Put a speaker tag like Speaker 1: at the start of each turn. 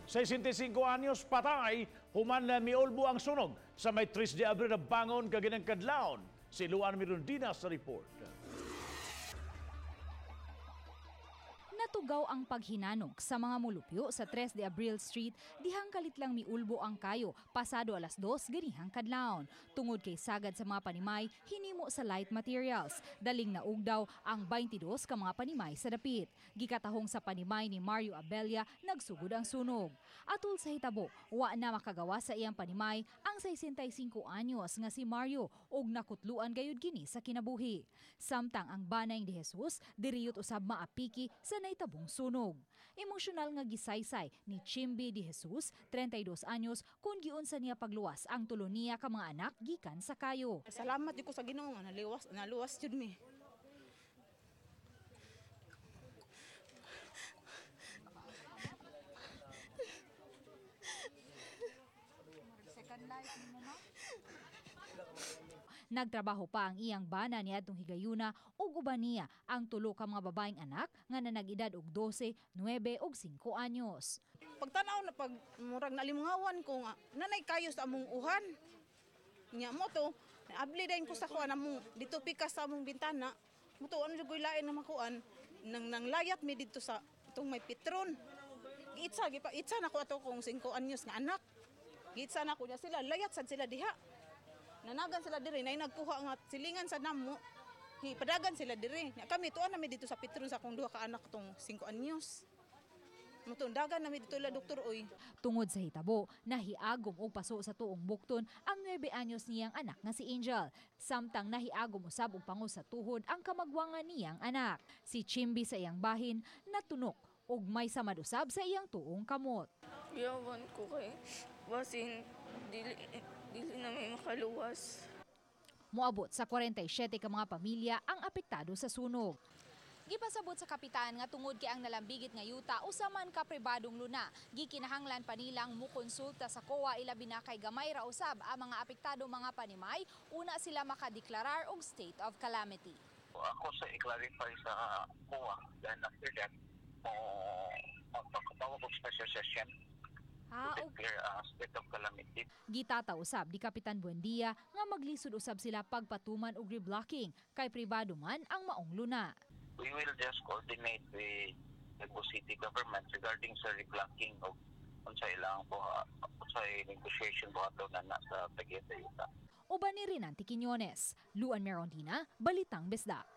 Speaker 1: 65 anyos patay, human na miulbo ang sunog sa may Tres de Abril na Labangon kaginang kadlawon. Si Luan Mirondina sa report.
Speaker 2: Natugaw ang paghinanok sa mga mulupyo sa Tres de Abril Street dihang kalit lang miulbo ang kayo pasado alas 2 ganihang kadlawon. Tungod kay sagad sa mga panimay hinimo sa light materials. Daling naugdaw ang 22 ka mga panimay sa dapit. Gikatahong sa panimay ni Mario Abella nagsugod ang sunog. Atul sa hitabo, wa na makagawa sa iyang panimay ang 65 anyos nga si Mario og nakutluan gayud kini sa kinabuhi. Samtang ang banay ni Jesus diriyot usab maapiki sa naitabong sunog. Emosyonal nga gisaysay ni Chimbi de Jesus, 32 anyos, kung giunsa niya pagluwas ang tulo niya ka mga anak gikan sa kayo.
Speaker 3: Salamat di ko sa Ginoo nga naluwas jud mi.
Speaker 2: Second life ni mo, ma? Nagtrabaho pa ang iyang bana niadtong higayuna ug uban niya ang tulo ka mga babaeng anak nga nanag-edad og 12, 9 ug 5 anyos.
Speaker 3: Pagtanaw na pag murag nalimungawan ko nga nanay kayo sa among uhan. Nya mo to, naabli dayon ko sa kuan among dito pikas sa among bintana. Mo to ano jud koy lain na makuan nang layat mi dito sa itong may pitron. Itsa na ko ato kong 5 anyos nga anak. Giitsa na ko niya sila layat sad sila diha. Nanagan sila diri, nay nagkuha nga silingan sa namo. Padagan sila diri. Kami tuan nami dito sa Petron sa akong duha ka anak tong 5 anyos. Mutundagan nami dito la doktor oy.
Speaker 2: Tungod sa hitabo, nahiagom og paso sa tuong bukton ang 9 anyos niyang anak nga si Angel. Samtang nahiagom usab og pangus sa tuhod ang kamagwangan niyang anak. Si Chimbi sa iyang bahin natunok og may samad usab sa iyang tuong kamot.
Speaker 4: Yawan ko kay basin dili na may makaluwas.
Speaker 2: Moabot sa 47 ka mga pamilya ang apektado sa sunog. Gipasabot sa kapitan nga tungod kay ang nalambigit nga yuta usa man ka pribadong luna, gikinahanglan pa nilang mukonsulta sa COA ilabi na kay gamay ra usab ang mga apektadong mga panimay una sila makadeklarar og state of calamity.
Speaker 5: Ako sa i-clarify sa COA then after that magpapatawag ko special session to declare state of calamity.
Speaker 2: Gitata usab di Kapitan Buendia nga maglisod usab sila pagpatuman og reblocking kay pribado man ang maong luna.
Speaker 5: We will just coordinate with the city government regarding sa reblocking of unsay ilang unsay negotiation buhaton na sa Tagaytay.
Speaker 2: Uban ni Rinanti Quiñones, Luan Mirondina, Balitang Bisdak.